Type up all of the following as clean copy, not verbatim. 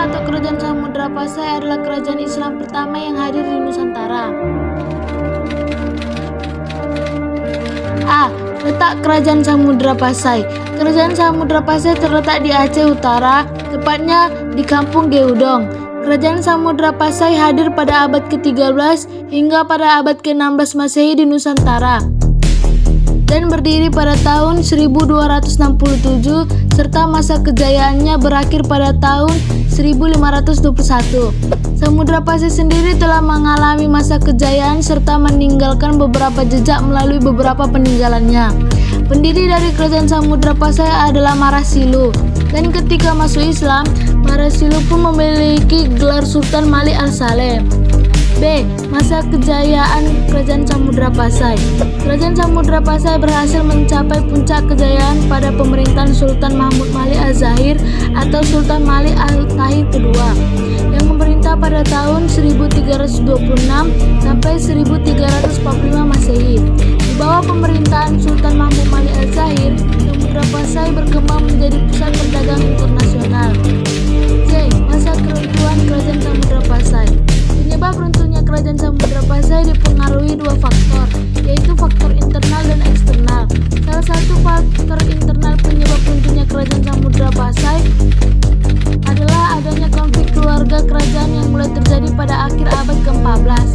atau Kerajaan Samudra Pasai adalah kerajaan Islam pertama yang hadir di Nusantara. A. Letak Kerajaan Samudra Pasai. Kerajaan Samudra Pasai terletak di Aceh Utara, tepatnya di Kampung Geudong. Kerajaan Samudra Pasai hadir pada abad ke-13 hingga pada abad ke-16 Masehi di Nusantara dan berdiri pada tahun 1267 serta masa kejayaannya berakhir pada tahun 1521. Samudra Pasai sendiri telah mengalami masa kejayaan serta meninggalkan beberapa jejak melalui beberapa peninggalannya. Pendiri dari Kerajaan Samudra Pasai adalah Marasilu, dan ketika masuk Islam, Marasilu pun memiliki gelar Sultan Malik Al-Saleh. B. Masa kejayaan Kerajaan Samudra Pasai. Kerajaan Samudra Pasai berhasil mencapai puncak kejayaan pada pemerintahan Sultan Mahmud Malik Al-Zahir atau Sultan Malik Al-Tahir II yang memerintah pada tahun 1326 sampai 1345 Masehi. Di bawah pemerintahan Sultan Mahmud Malik Al-Zahir, Samudra Pasai berkembang menjadi pusat perdagangan internasional. C. Masa keruntuhan Kerajaan Samudra Pasai. Penyebab runtuhnya Kerajaan Samudra Pasai dipengaruhi dua faktor, yaitu faktor internal dan eksternal. Salah satu faktor internal penyebab runtuhnya Kerajaan Samudra Pasai adalah adanya konflik keluarga kerajaan yang mulai terjadi pada akhir abad ke-14.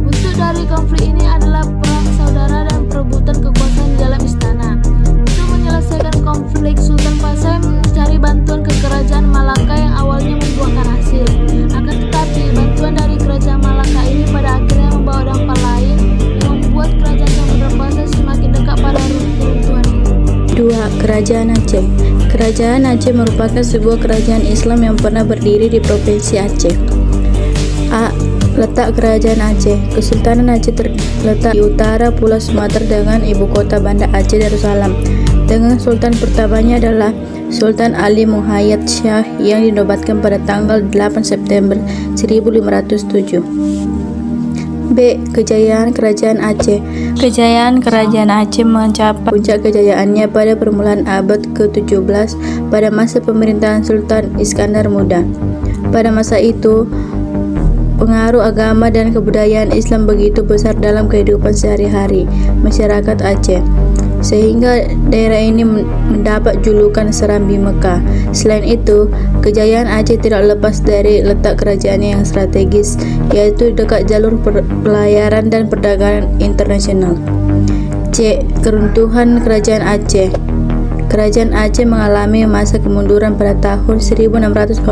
Bentuk dari konflik ini adalah perang saudara dan perebutan kekuasaan di dalam istana. Untuk menyelesaikan konflik, Sultan Pasai mencari bantuan ke Kerajaan Malaka yang awalnya membuahkan hasil. Akan tetapi, bantuan dari Kerajaan Malaka ini pada akhirnya membawa dampak lain yang membuat Kerajaan Samudra Pasai semakin dekat pada runtuhan ini. 2. Kerajaan Aceh. Kerajaan Aceh merupakan sebuah kerajaan Islam yang pernah berdiri di Provinsi Aceh. A. Letak Kerajaan Aceh. Kesultanan Aceh terletak di utara Pulau Sumatera dengan ibu kota Banda Aceh Darussalam. Dengan sultan pertamanya adalah Sultan Ali Muhayyad Shah yang dinobatkan pada tanggal 8 September 1507. B. Kejayaan Kerajaan Aceh. Kejayaan Kerajaan Aceh mencapai puncak kejayaannya pada permulaan abad ke-17 pada masa pemerintahan Sultan Iskandar Muda. Pada masa itu, pengaruh agama dan kebudayaan Islam begitu besar dalam kehidupan sehari-hari masyarakat Aceh, sehingga daerah ini mendapat julukan Serambi Mekah. Selain itu, kejayaan Aceh tidak lepas dari letak kerajaannya yang strategis, yaitu dekat jalur pelayaran dan perdagangan internasional. C. Keruntuhan Kerajaan Aceh. Kerajaan Aceh mengalami masa kemunduran pada tahun 1641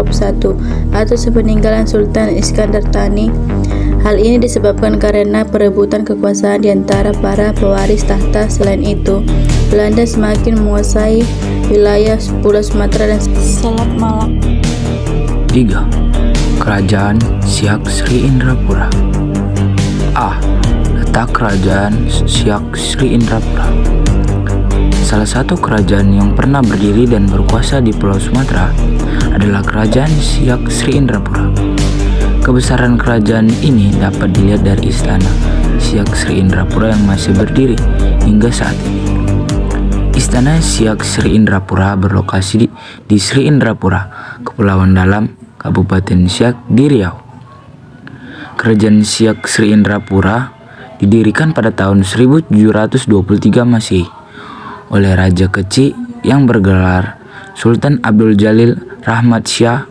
atau sepeninggalan Sultan Iskandar Thani. Hal ini disebabkan karena perebutan kekuasaan di antara para pewaris tahta. Selain itu, Belanda semakin menguasai wilayah Pulau Sumatera dan Selat Malaka. 3. Kerajaan Siak Sri Indrapura. A. Letak Kerajaan Siak Sri Indrapura. Salah satu kerajaan yang pernah berdiri dan berkuasa di Pulau Sumatera adalah Kerajaan Siak Sri Indrapura. Kebesaran kerajaan ini dapat dilihat dari istana Siak Sri Indrapura yang masih berdiri hingga saat ini. Istana Siak Sri Indrapura berlokasi di Sri Indrapura, Kepulauan Dalam, Kabupaten Siak di Riau. Kerajaan Siak Sri Indrapura didirikan pada tahun 1723 Masehi oleh Raja Keci yang bergelar Sultan Abdul Jalil Rahmat Shah,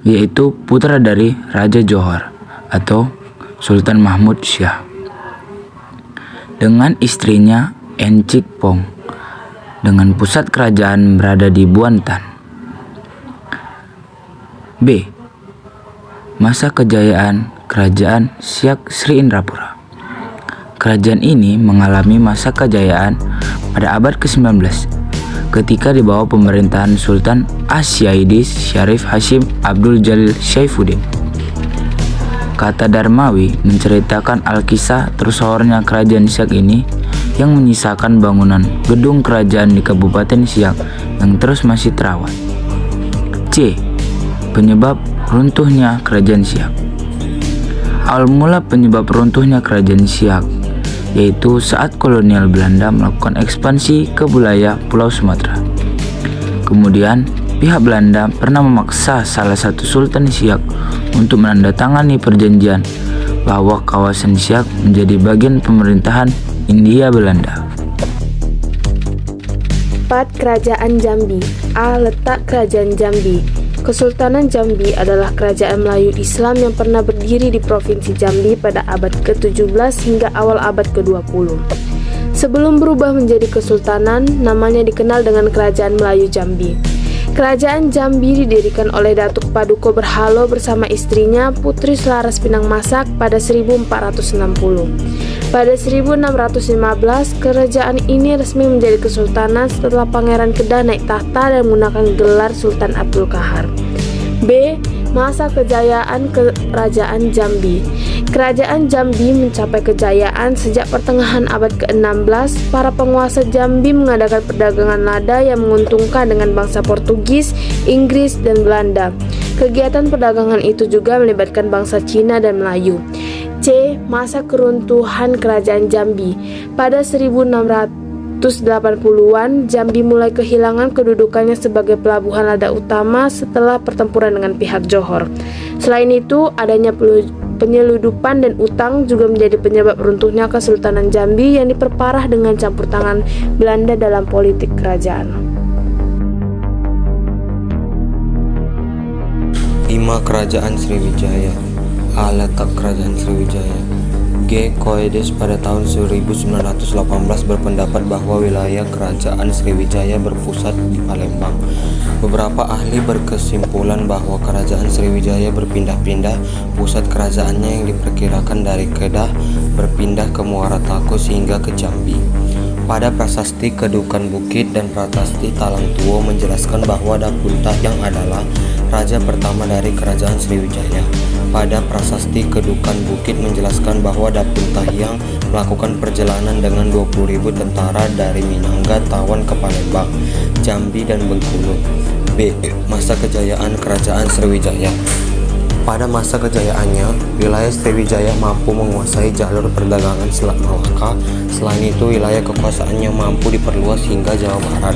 yaitu putra dari Raja Johor atau Sultan Mahmud Shah, dengan istrinya Encik Pong, dengan pusat kerajaan berada di Buantan. B. Masa kejayaan Kerajaan Siak Sri Indrapura. Kerajaan ini mengalami masa kejayaan pada abad ke-19 ketika di bawah pemerintahan Sultan Asyaidis Syarif Hashim Abdul Jalil Syaifuddin. Kata Darmawi menceritakan alkisah tersohornya kerajaan Siak ini yang menyisakan bangunan gedung kerajaan di Kabupaten Siak yang terus masih terawat. C. Penyebab runtuhnya Kerajaan Siak. Awal mula penyebab runtuhnya Kerajaan Siak yaitu saat kolonial Belanda melakukan ekspansi ke wilayah Pulau Sumatera. Kemudian pihak Belanda pernah memaksa salah satu Sultan Siak untuk menandatangani perjanjian bahwa kawasan Siak menjadi bagian pemerintahan Hindia Belanda. 4. Kerajaan Jambi. A. Letak Kerajaan Jambi. Kesultanan Jambi adalah kerajaan Melayu Islam yang pernah berdiri di Provinsi Jambi pada abad ke-17 hingga awal abad ke-20. Sebelum berubah menjadi kesultanan, namanya dikenal dengan Kerajaan Melayu Jambi. Kerajaan Jambi didirikan oleh Datuk Paduka Berhalo bersama istrinya Putri Selaras Pinang Masak pada 1460. Pada 1615, kerajaan ini resmi menjadi kesultanan setelah Pangeran Kedah naik tahta dan menggunakan gelar Sultan Abdul Qahar. B. Masa kejayaan Kerajaan Jambi. Kerajaan Jambi mencapai kejayaan sejak pertengahan abad ke-16. Para penguasa Jambi mengadakan perdagangan lada yang menguntungkan dengan bangsa Portugis, Inggris, dan Belanda. Kegiatan perdagangan itu juga melibatkan bangsa Cina dan Melayu. C. Masa keruntuhan Kerajaan Jambi. Pada 1680-an, Jambi mulai kehilangan kedudukannya sebagai pelabuhan lada utama setelah pertempuran dengan pihak Johor. Selain itu, adanya penyeludupan dan utang juga menjadi penyebab runtuhnya Kesultanan Jambi yang diperparah dengan campur tangan Belanda dalam politik kerajaan. 5. Kerajaan Sriwijaya. A. Letak Kerajaan Sriwijaya. G. Koedes pada tahun 1918 berpendapat bahwa wilayah Kerajaan Sriwijaya berpusat di Palembang. Beberapa ahli berkesimpulan bahwa Kerajaan Sriwijaya berpindah-pindah pusat kerajaannya yang diperkirakan dari Kedah berpindah ke Muara Taku sehingga ke Jambi. Pada prasasti Kedukan Bukit dan prasasti Talang Tuo menjelaskan bahwa Dapunta yang adalah raja pertama dari Kerajaan Sriwijaya. Pada prasasti Kedukan Bukit menjelaskan bahwa Dapunta yang melakukan perjalanan dengan 20.000 tentara dari Minangga Tawan ke Palembang, Jambi, dan Bengkulu. B. Masa kejayaan Kerajaan Sriwijaya. Pada masa kejayaannya, wilayah Sriwijaya mampu menguasai jalur perdagangan Selat Malaka. Selain itu, wilayah kekuasaannya mampu diperluas hingga Jawa Barat,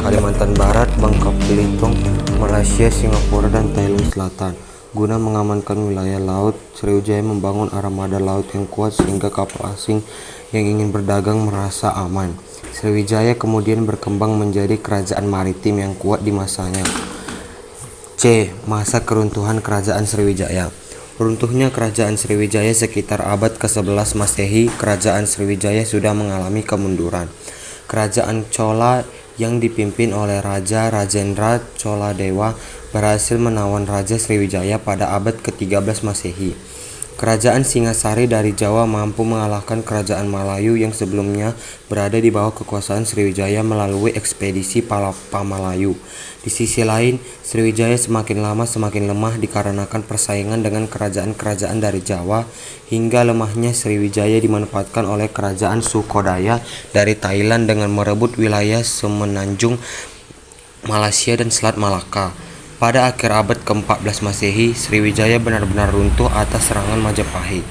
Kalimantan Barat, Bangka Belitung, Malaysia, Singapura, dan Thailand Selatan. Guna mengamankan wilayah laut, Sriwijaya membangun armada laut yang kuat sehingga kapal asing yang ingin berdagang merasa aman. Sriwijaya kemudian berkembang menjadi kerajaan maritim yang kuat di masanya. C. Masa keruntuhan Kerajaan Sriwijaya. Runtuhnya Kerajaan Sriwijaya sekitar abad ke-11 Masehi. Kerajaan Sriwijaya sudah mengalami kemunduran. Kerajaan Chola yang dipimpin oleh Raja Rajendra Choladewa berhasil menawan Raja Sriwijaya pada abad ke-13 Masehi. Kerajaan Singasari dari Jawa mampu mengalahkan Kerajaan Malayu yang sebelumnya berada di bawah kekuasaan Sriwijaya melalui ekspedisi Pamalayu. Di sisi lain, Sriwijaya semakin lama semakin lemah dikarenakan persaingan dengan kerajaan-kerajaan dari Jawa, hingga lemahnya Sriwijaya dimanfaatkan oleh Kerajaan Sukodaya dari Thailand dengan merebut wilayah semenanjung Malaysia dan Selat Malaka. Pada akhir abad ke-14 Masehi, Sriwijaya benar-benar runtuh atas serangan Majapahit.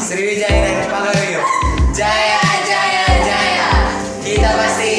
Sriwijaya dan Pagario. Jaya, jaya, jaya. Kita pasti